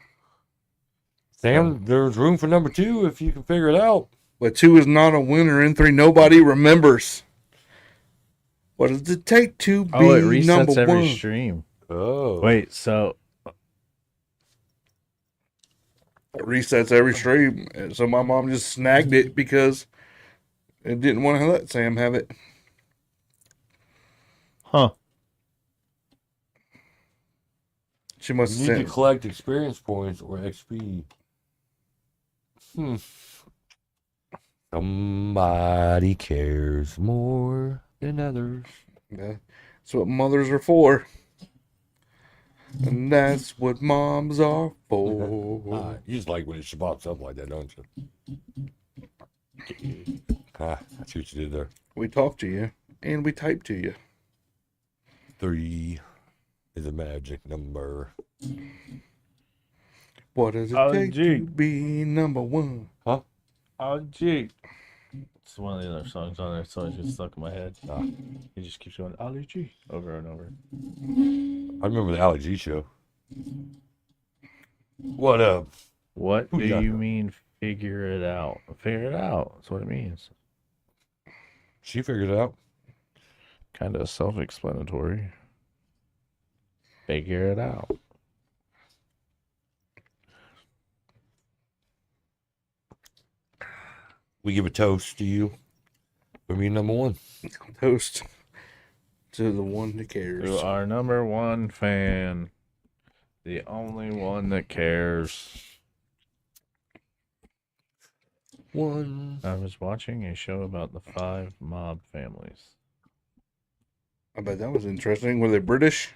Sam, there's room for number 2 if you can figure it out. But 2 is not a winner. In 3, nobody remembers. What does it take to be Oh, it resets number every 1? stream. Oh. Wait, so It resets every stream. And so my mom just snagged it because it didn't want to let Sam have it. huh? She must You have need to sent. collect experience points or XP. Somebody cares more than others. Yeah, that's what mothers are for. And that's what moms are for. You just like when it pops up like that, don't you? I see what you did there. We talk to you and we type to you. 3 is a magic number. What does it Oh, take gee. to be number 1? Oh, gee. It's one of the other songs on there, so it just stuck in my head. Ah. He just keeps going Ali G over and over. I remember the Ali G show. What up? What Who do got you that? mean figure it out? Figure it out. That's what it means. She figured it out. Kind of self-explanatory. Figure it out. We give a toast to you for being number one. Toast to the one that cares. To our number one fan. The only one that cares. One. I was watching a show about the 5 mob families. I bet that was interesting. Were they British?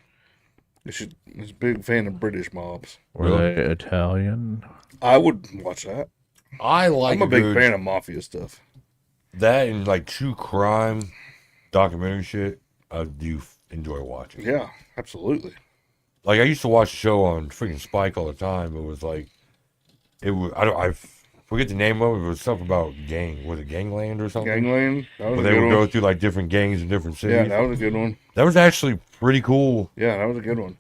He's a big fan of British mobs. Were they Italian? I would watch that. I like I'm a big good- fan of mafia stuff. That and like true crime documentary shit. I do enjoy watching. Yeah, absolutely. Like I used to watch a show on freaking Spike all the time. It was like it was I forget the name of it. It was something about gang. Was it Gangland or something? Gangland. That was Where a they good would one. go through like different gangs in different cities. Yeah, that was a good one. That was actually pretty cool. Yeah, that was a good one.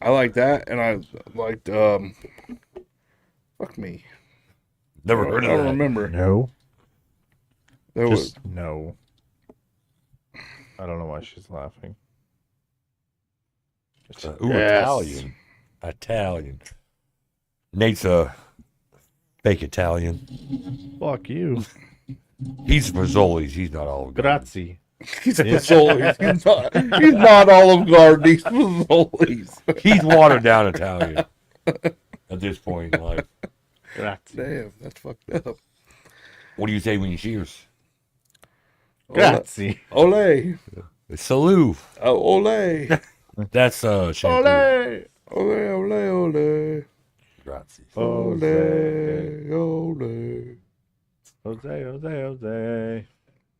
I like that, and I liked fuck me. Never I heard of don't that. remember. No. There was Just no. I don't know why she's laughing. Ooh, Yes. Italian. Nate's a fake Italian. Fuck you. He's Fazoli's. He's not Olive Garden. Grazie. he's a Fazoli's. He's not Olive Garden. He's Fazoli's. He's watered down Italian at this point in life. Grazie. Damn, that's fucked up. What do you say when you cheers? Grazie. Ole. Salute. Oh, ole. That's shampoo. Ole. Ole, ole, ole. Grazie. Ole, Jose. ole. Jose, Jose, Jose.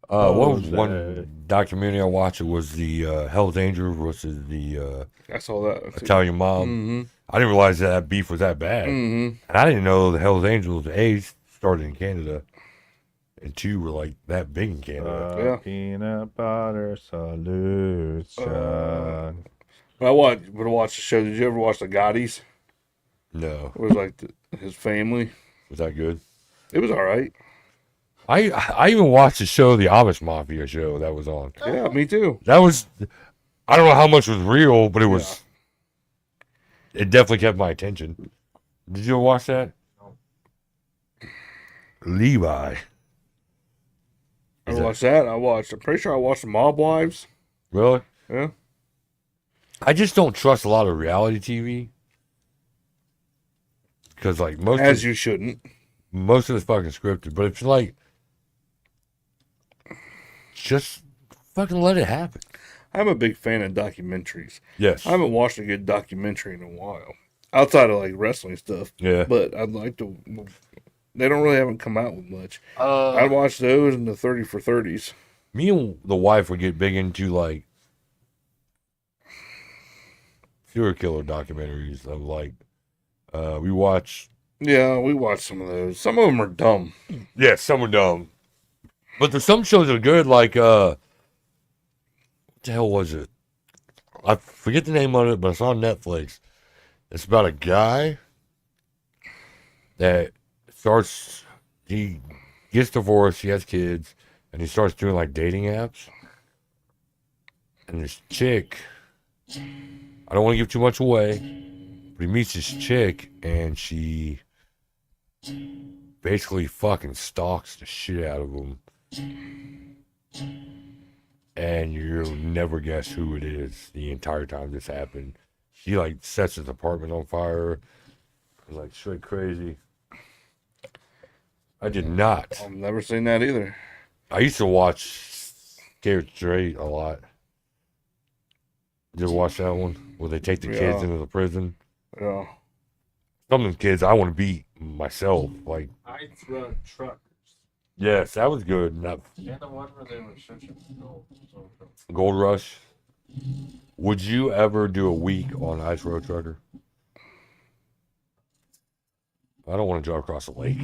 What was Jose. one documentary I watched? It was the Hell's Angels versus the I saw that. Italian mob. Mm-hmm. I didn't realize that beef was that bad. Mm-hmm. And I didn't know the Hell's Angels, A, started in Canada, and 2 were like that big in Canada. Yeah. Peanut butter solution. I watched the show. Did you ever watch the Gottis? No. It was like his family. Was that good? It was all right. I even watched the show, the Amish Mafia show that was on. Yeah, me too. That was, I don't know how much was real, but it was, it definitely kept my attention. Did you ever watch that? No. Levi. I watched that. I'm pretty sure I watched the Mob Wives. Really? Yeah. I just don't trust a lot of reality TV. Because like As you shouldn't. most of it's fucking scripted. But if you like, just fucking let it happen. I'm a big fan of documentaries. Yes. I haven't watched a good documentary in a while. Outside of like wrestling stuff. Yeah. But I'd like to. They don't really haven't come out with much. I'd watch those in the 30 for 30s. Me and the wife would get big into like serial killer documentaries of like we watch. Yeah, we watched some of those. Some of them are dumb. Yeah, some are dumb, but there's some shows that are good. Like what the hell was it? I forget the name of it, but it's on Netflix. It's about a guy that he gets divorced, he has kids, and he starts doing like dating apps. And this chick, I don't want to give too much away, but he meets this chick and she basically fucking stalks the shit out of him. And you'll never guess who it is the entire time this happened. She like sets his apartment on fire. Like straight crazy. I did not. I've never seen that either. I used to watch Scared Straight a lot. Did you ever watch that one? Where they take the kids Yeah. into the prison? Yeah. Some of them kids I want to beat myself. Like, I threw truckers. yes, that was good. That And the one where they were searching for gold. So, Gold Rush. Would you ever do a week on Ice Road Trucker? I don't want to drive across the lake.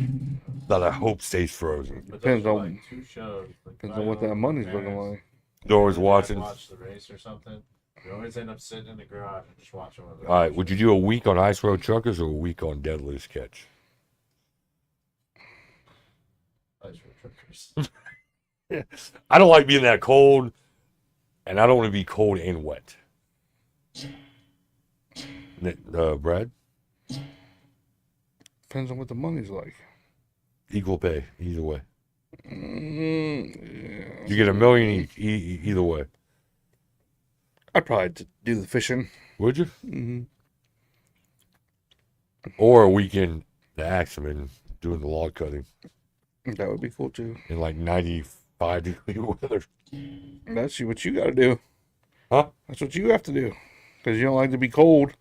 That I hope stays frozen. But Depends those are on- like 2 shows. Like, Depends if on I what go that with money's my looking parents, like. You're always and I'd watching. watch the race or something. We always end up sitting in the garage and just watching one of the All right, races. would you do a week on Ice Road Truckers or a week on Dead Loose Catch? Ice Road Truckers. I don't like being that cold, and I don't want to be cold and wet. Brad, Depends on what the money's like. equal pay either way. Yeah. You get $1 million either way. I'd probably do the fishing. Would you? Mm-hmm. Or a weekend to Axeman doing the log cutting That would be cool too. in like 95-degree weather. That's what you got to do. Huh? That's what you have to do. Because you don't like to be cold.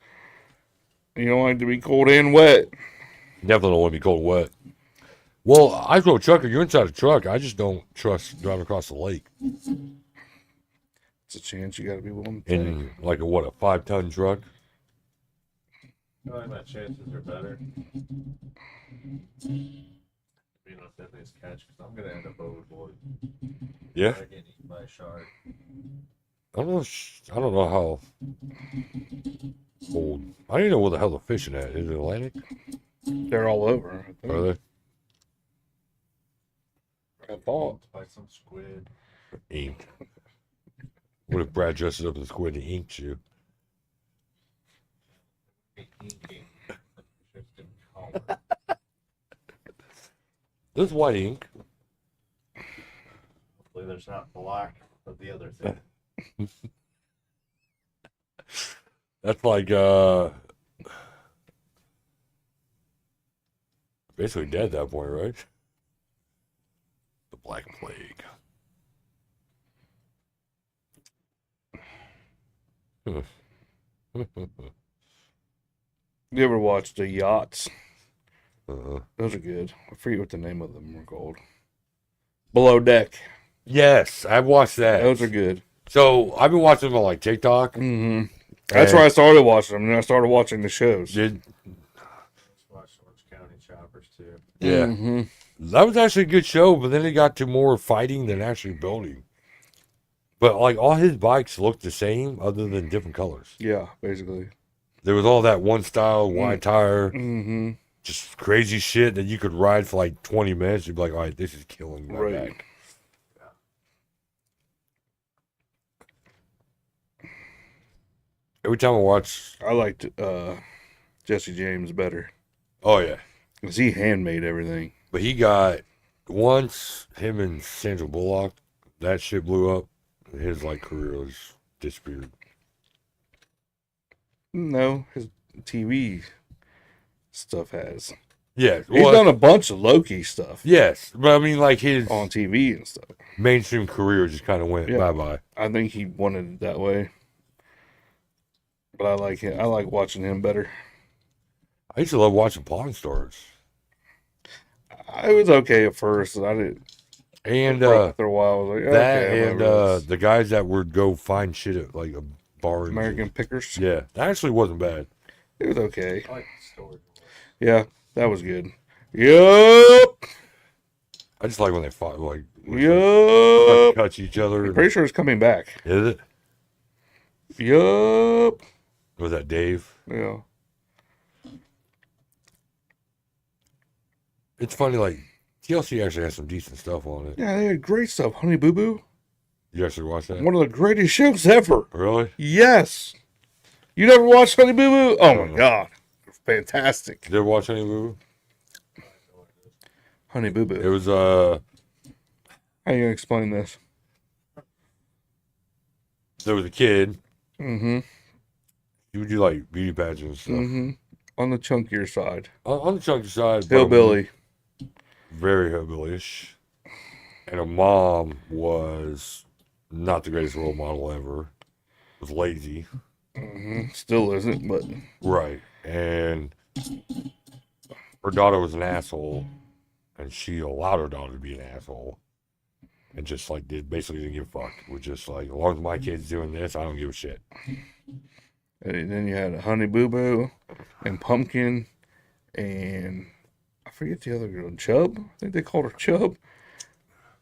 You don't like to be cold and wet. Definitely don't want to be cold and wet. Well, Ice Road Trucker, you're inside a truck. I just don't trust driving across the lake. It's a chance you got to be willing to take. In like a 5-ton truck? I feel like my chances are better. Being on Deadliest Catch, because I'm gonna end up overboard. Yeah. I get eaten by a shark. I don't know how cold. I don't even know where the hell they're fishing at. Is it Atlantic? They're all over. I think. Are they? I thought. By some squid. Inked. What if Brad dresses up as a squid and inks you? There's white ink. Hopefully there's not black of the other thing. That's like basically dead at that point, right? The Black Plague. You ever watched the yachts? uh Those are good. I forget what the name of them were called. Below Deck. Yes, I've watched that. Those are good. So I've been watching them on like TikTok. Mm-hmm. That's where I started watching them, and I started watching the shows. Did Let's watch Orange County Choppers too. yeah. Mm-hmm. That was actually a good show, but then it got to more fighting than actually building. But like all his bikes looked the same, other than different colors. Yeah, basically. There was all that one style, wide tire, Mm-hmm. just crazy shit that you could ride for like 20 minutes. You'd be like, all right, this is killing my Right. back. Every time I watch, I liked Jesse James better. oh yeah, Because he handmade everything. but he got once him and Sandra Bullock, that shit blew up. His like career was disappeared. No, his TV stuff has. Yeah, He's well, done a bunch of Loki stuff yes, but I mean like his on TV and stuff. mainstream career just kind of went Yeah. bye bye. I think he wanted it that way. But I like him. I like watching him better. I used to love watching Pawn Stars. I was okay at first. I didn't. And After a while, I was like, that okay, and whatever. the guys that would go find shit at like a bar. and American shit. Pickers. Yeah, that actually wasn't bad. It was okay. I like the story. Yeah, that was good. Yup. I just like when they fought, like Yup. touch each other. I'm pretty sure it's coming back. Is it? Yup. Was that Dave? Yeah. It's funny, like TLC actually has some decent stuff on it. Yeah, they had great stuff. Honey Boo Boo. You actually watch that? One of the greatest shows ever. Really? Yes. You never watched Honey Boo Boo? Oh my No. God. Fantastic. Did you ever watch any movie? Honey Boo It Boo. was How you gonna explain this? there was a kid. Mm-hmm. He would do like beauty pageants and stuff. Mm-hmm. On the chunkier side. On the chunky side, but Hillbilly. very hillbilly-ish. And her mom was not the greatest role model ever. Was lazy. Mm-hmm. Still isn't, but Right. And her daughter was an asshole. And she allowed her daughter to be an asshole. And just like basically didn't give a fuck. Was just like, as long as my kid's doing this, I don't give a shit. and then you had Honey Boo Boo and Pumpkin and I forget the other girl, Chubb. I think they called her Chubb.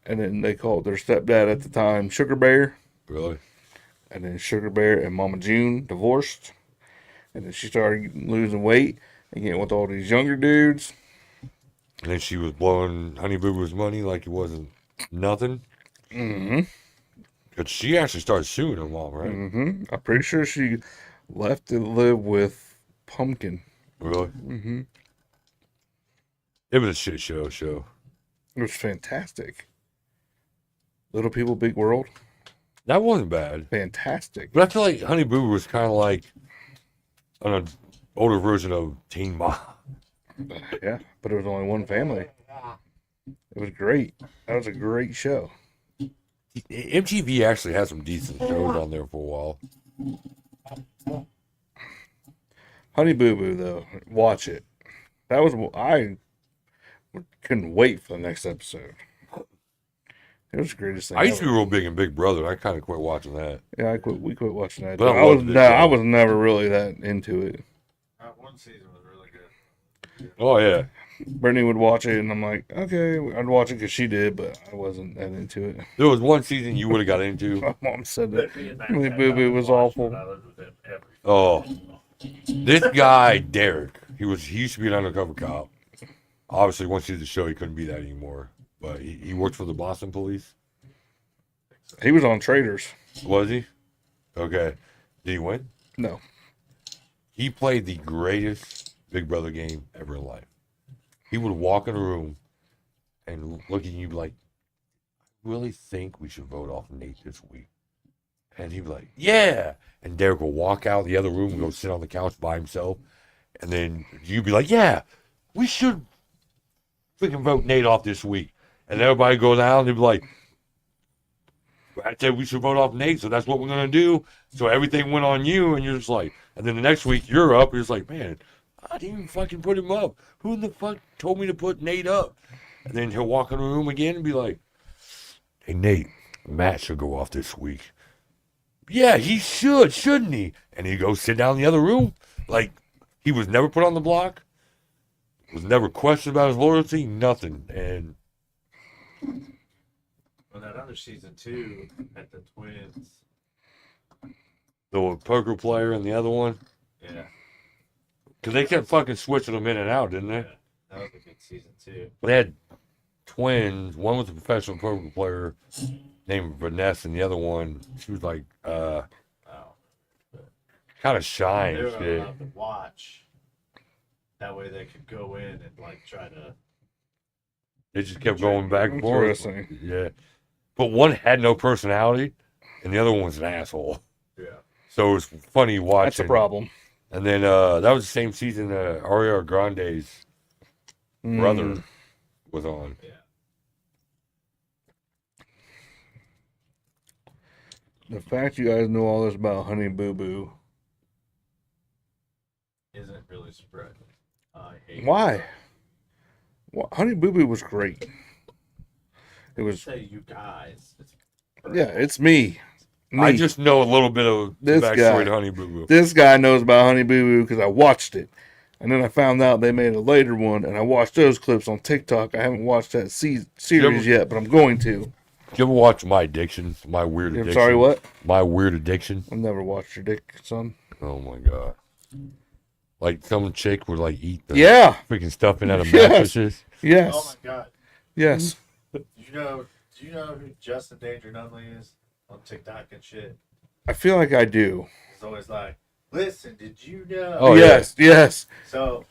And then they called their stepdad at the time Sugar Bear. Really? And then Sugar Bear and Mama June divorced. And then she started losing weight and getting with all these younger dudes. And then she was blowing Honey Boo Boo's money like it wasn't nothing. Mm-hmm. But she actually started suing her mom, right? Mm-hmm. I'm pretty sure she left to live with Pumpkin. Really? Mm-hmm. It was a shit show. It was fantastic. Little People, Big World. That wasn't bad. Fantastic. But I feel like Honey Boo Boo was kind of like an older version of Teen Mom. Yeah, but it was only one family. It was great. That was a great show. MTV actually had some decent shows on there for a while. Honey Boo Boo, though, watch it. That was I couldn't wait for the next episode. It was the greatest thing. I used to ever. be real big in Big Brother. I kind of quit watching that. Yeah, we quit watching that. But I I was loved it, I though. was never really that into it. That one season was really good. Oh, yeah. Brittany would watch it, and I'm like, okay, I'd watch it because she did, but I wasn't that into it. There was one season you would have got into. My mom said that Me and Matt Honey sat Boo down Boo and was watched awful. it. I lived with him every Oh. This guy, Derek, he used to be an undercover cop. Obviously, once he did the show, he couldn't be that anymore. But he worked for the Boston police. He was on Traders. Was he? Okay. Did he win? No. He played the greatest Big Brother game ever in life. He would walk in a room and look at you like, I really think we should vote off Nate this week. And he'd be like, yeah. And Derek will walk out the other room and go sit on the couch by himself. And then you'd be like, yeah, we should freaking vote Nate off this week. And everybody go down and they'd be like, I said we should vote off Nate, so that's what we're going to do. So everything went on you, and you're just like, and then the next week you're up, you're just like, man, I didn't even fucking put him up. Who the fuck told me to put Nate up? And then he'll walk in the room again and be like, hey, Nate, Matt should go off this week. Yeah, he should, shouldn't he? And he'd go sit down in the other room. Like, he was never put on the block, was never questioned about his loyalty, nothing. And Well, that other season too, at the Twins. the poker player and the other one, Yeah, because they kept fucking switching them in and out, didn't they? that was a good season too. They had twins. One was a professional poker player named Vanessa, and the other one, she was like, Oh, kind of shy they and were shit. allowed to watch. That way they could go in and like try to. They just kept going back and forth. Interesting. Yeah. But one had no personality, and the other one was an asshole. Yeah. So it was funny watching. That's a problem. And then that was the same season Ariana Grande's brother Mm. was on. Yeah. The fact you guys know all this about Honey Boo Boo. Isn't really surprising. I hate Why? it. Well, Honey Boo Boo was great. It was, Say you guys. It's yeah, it's me. I just know a little bit of the This backstory guy. to Honey Boo Boo. This guy knows about Honey Boo Boo because I watched it. And then I found out they made a later one, and I watched those clips on TikTok. I haven't watched that series yet, but I'm going to. Did you ever watch My Addiction? My Weird I'm Addiction? sorry, what? My Weird Addiction? I've never watched your dick, son. Oh my god. Like some chick would like eat the Yeah. freaking stuffing out of Yes. mattresses. Yes. Oh my god. Yes. Do you know who Justin Danger Nunley is on TikTok and shit? I feel like I do. He's always like, listen, did you know? Oh, yes. Yes. So,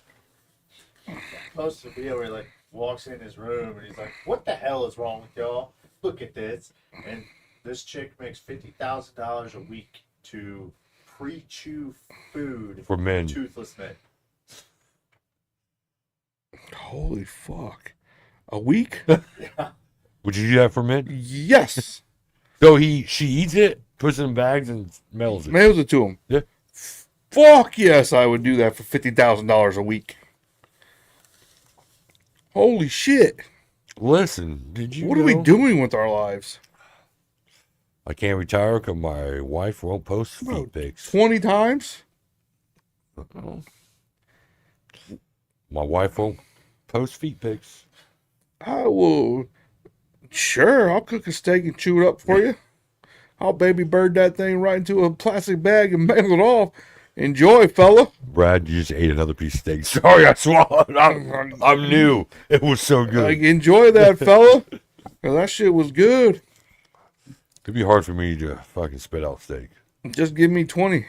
he posted a video where he like walks in his room and he's like, what the hell is wrong with y'all? Look at this. And this chick makes $50,000 a week to pre-chew food For men. toothless men. Holy fuck. A week? Would you do that for men? Yes. So she eats it, puts it in bags, and smells it. Mails it to him. Yeah. Fuck yes, I would do that for $50,000 a week. Holy shit. Listen, did you What are we know doing with our lives? I can't retire because my wife won't post Bro, feet pics. 20 times? Uh-oh. My wife won't Post feet pics. I will. Sure, I'll cook a steak and chew it up for you. I'll baby bird that thing right into a plastic bag and mail it off. Enjoy, fella. Brad, you just ate another piece of steak. Sorry, I swallowed. I'm new. It was so Like, good. enjoy that, fella. 'Cause that shit was good. It'd be hard for me to fucking spit out steak. Just give me 20.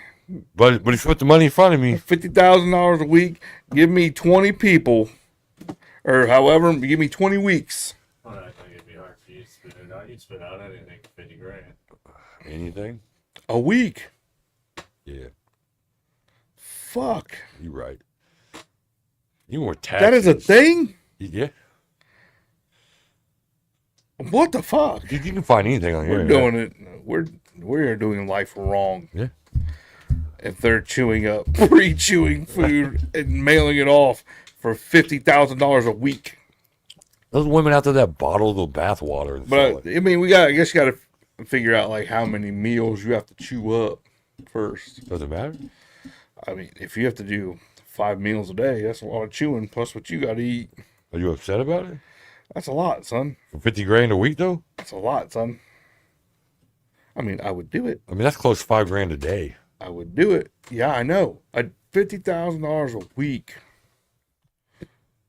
But if you put the money in front of me, $50,000 a week. Give me 20 people. Or however, give me 20 weeks. Well, I think it'd be hard for you to spit it out. You'd spit out anything for 50 grand. anything? A week. Yeah, Fuck. you're right. You more taxes. That is a thing? Yeah. What the fuck? You can find anything on here. We're doing it. We're doing life wrong. Yeah. If they're chewing up pre-chewing food and mailing it off for $50,000 a week. Those women out there that bottle the bath water and sell But it. I mean, I guess you got to figure out like how many meals you have to chew up first. Doesn't matter. I mean, if you have to do 5 meals a day, that's a lot of chewing plus what you got to eat. Are you upset about it? That's a lot, son. For 50 grand a week though? That's a lot, son. I mean, I would do it. I mean, that's close to 5 grand a day. I would do it. Yeah, I know. $50,000 a week.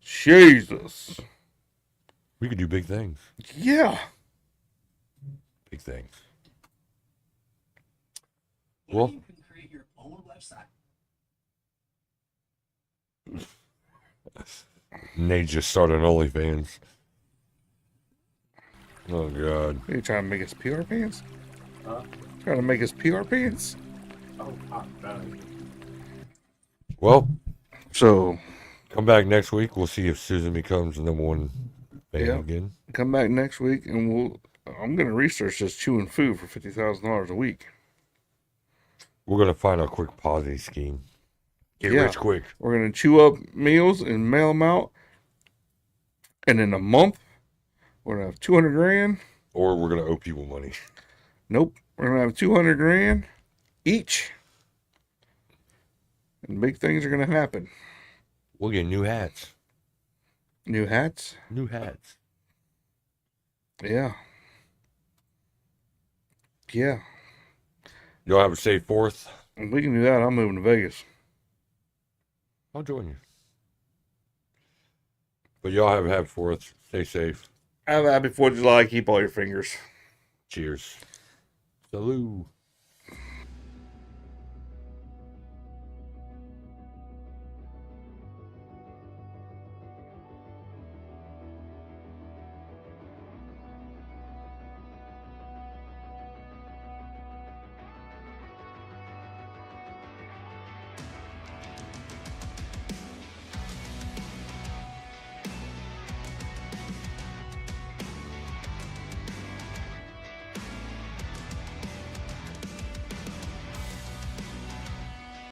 Jesus. We could do big things. Yeah. Big things. Well, You can create your own website. Nate just started an OnlyFans. Oh, God. Are you trying to make us PR pants? Huh? Trying to make us PR pants? Oh, God. Well, So, come back next week. We'll see if Susan becomes the number one fan Yeah. again. come back next week and I'm going to research this chewing food for $50,000 a week. We're going to find a quick Ponzi scheme. Get Yeah. rich quick. We're going to chew up meals and mail them out. And in a month, we're going to have 200 grand. Or we're going to owe people money. Nope. We're going to have 200 grand each. And big things are going to happen. We'll get new hats. New hats. New hats. Yeah. Yeah. Y'all have a safe 4th. If we can do that, I'm moving to Vegas. I'll join you. But y'all have a happy 4th. Stay safe. Have a happy 4th of July. Keep all your fingers. Cheers. Salute.